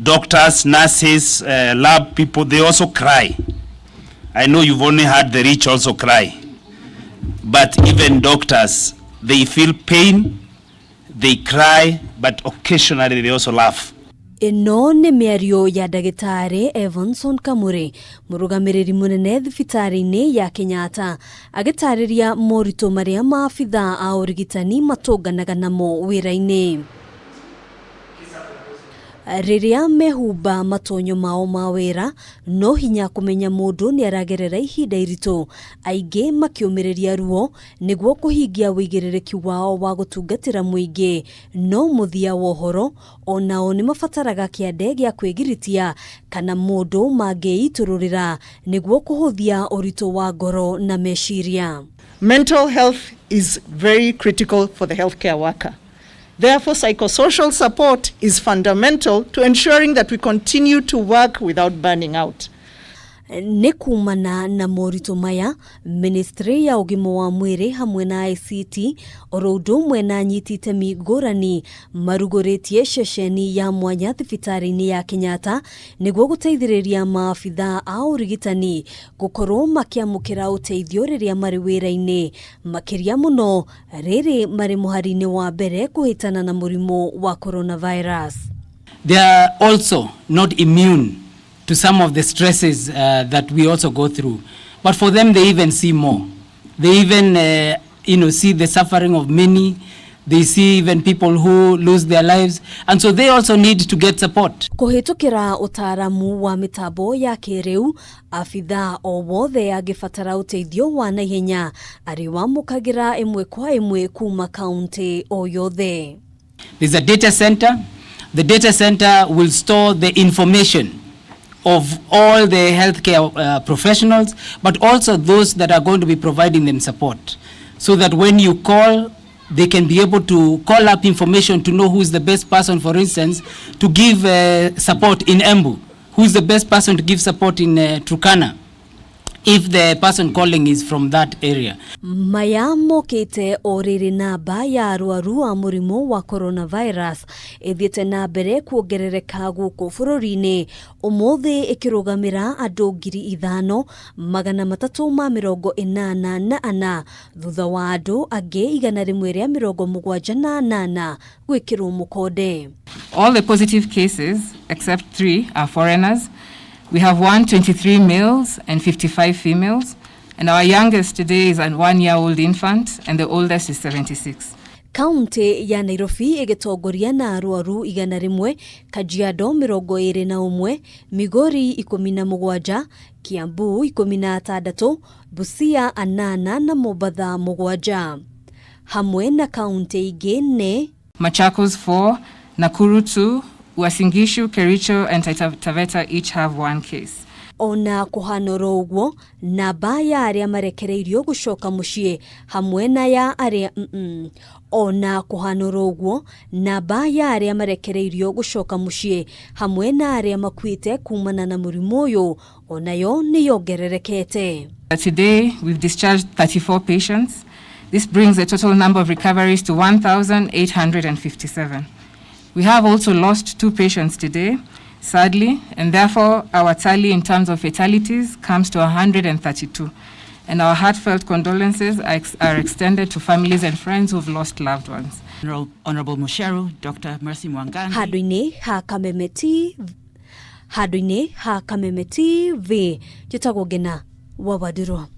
doctors, nurses, lab people, they also cry. I know you've only heard the rich also cry, but even doctors, they feel pain, they cry, but occasionally they also laugh. Ino nĩ mĩario ya ndagĩtarĩ Evanson Kamure, mũrũgamĩrĩri mũnene thibitarĩ-inĩ ya Kenyatta, agĩtarĩria moritũ marĩa maabithaa a ũrigitani matũnganaga namo wĩra-inĩ. Rĩrĩa mehumba matonyo mao ma wĩra, no hinya kũmenya mũndũ nĩ aragerera ihinda iritũ, aingĩ makĩũmĩrĩria ruo nĩguo kũhingia wĩigĩrĩrĩki wao wa gũtungatĩra mũingĩ, no mũthia wa ũhoro onao nĩ mabataraga kĩande gĩa kwĩgiritia kana mũndũ mangĩitũrũrĩra nĩguo kũhũthia ũritũ wa ngoro na meciria. Mental health is very critical for the healthcare worker. Therefore, psychosocial support is fundamental to ensuring that we continue to work without burning out. Nĩ kumana na moritũ maya, Ministry ya ũgima wa mwĩrĩ hamwe na ICT oro ũndũ ũmwe na nyiti itemi ngũrani marugũrĩtie ceceni ya mwanya thibitarĩ-inĩ ya Kenyatta nĩguo gũteithĩrĩria maabithaa a ũrigitani gũkorwo makĩamũkĩra ũteithio rĩrĩa marĩ wĩra-inĩ, makĩria mũno rĩrĩ marĩ mũhari-inĩ wa mbere kũhĩtana na mũrimũ wa coronavirus. They are also not immune to some of the stresses that we also go through. But for them, they even see more. They even, see the suffering of many. They see even people who lose their lives. And so they also need to get support. Kũhĩtũkĩra ũtaaramu wa mĩtambo ya kĩrĩu, afithaa o wothe angĩbatara ũteithio wa naihenya arĩ wamũkagĩra ĩmwe kwa ĩmwe kuma kaunti o yothe. There's a data center. The data center will store the information of all the healthcare professionals, but also those that are going to be providing them support, so that when you call, they can be able to call up information to know who is the best person, for instance, to give support in Embu, who is the best person to give support in Turkana, if the person calling is from that area. Maya mokĩte o rĩrĩ namba ya arwaru a mũrimũ wa coronavirus ĩthiĩte na mbere kuongerereka gũkũ bũrũri-inĩ, ũmũthĩ ĩkĩrũgamĩra andũ 5,384 thutha wa andũ angĩ 178 gwĩkĩrwo mũkonde. All the positive cases except 3 are foreigners. We have 123 males and 55 females, and our youngest today is a 1-year-old infant, and the oldest is 76. Kaunti ya Nairobi ĩgĩtongoria na arwaru 100, Kajiado 21, Migori 17, Kiambu 16, Busia 8 na Mombasa 7. Hamwe na kaunti ingĩ nĩ Machakos 4, Nakuru 2, Uasin Gishu, Kericho, and Taita Taveta each have 1 case. Ona kũhanora ũguo, namba ya arĩa marekereirio gũcoka mũciĩ hamwe na ya arĩa Ona kũhanora ũguo, namba ya arĩa marekereirio gũcoka mũciĩ hamwe na arĩa makuite kumana na mũrimũ ũyũ onayo nĩ yongererekete. Today we've discharged 34 patients. This brings the total number of recoveries to 1,857. We have also lost 2 patients today, sadly, and therefore our tally in terms of fatalities comes to 132. And our heartfelt condolences are extended to families and friends who've lost loved ones. Honorable Musharu, Dr. Mercy Mwangangi. Hadwini ha Kameme TV, jitagwo Gena wa Waduro.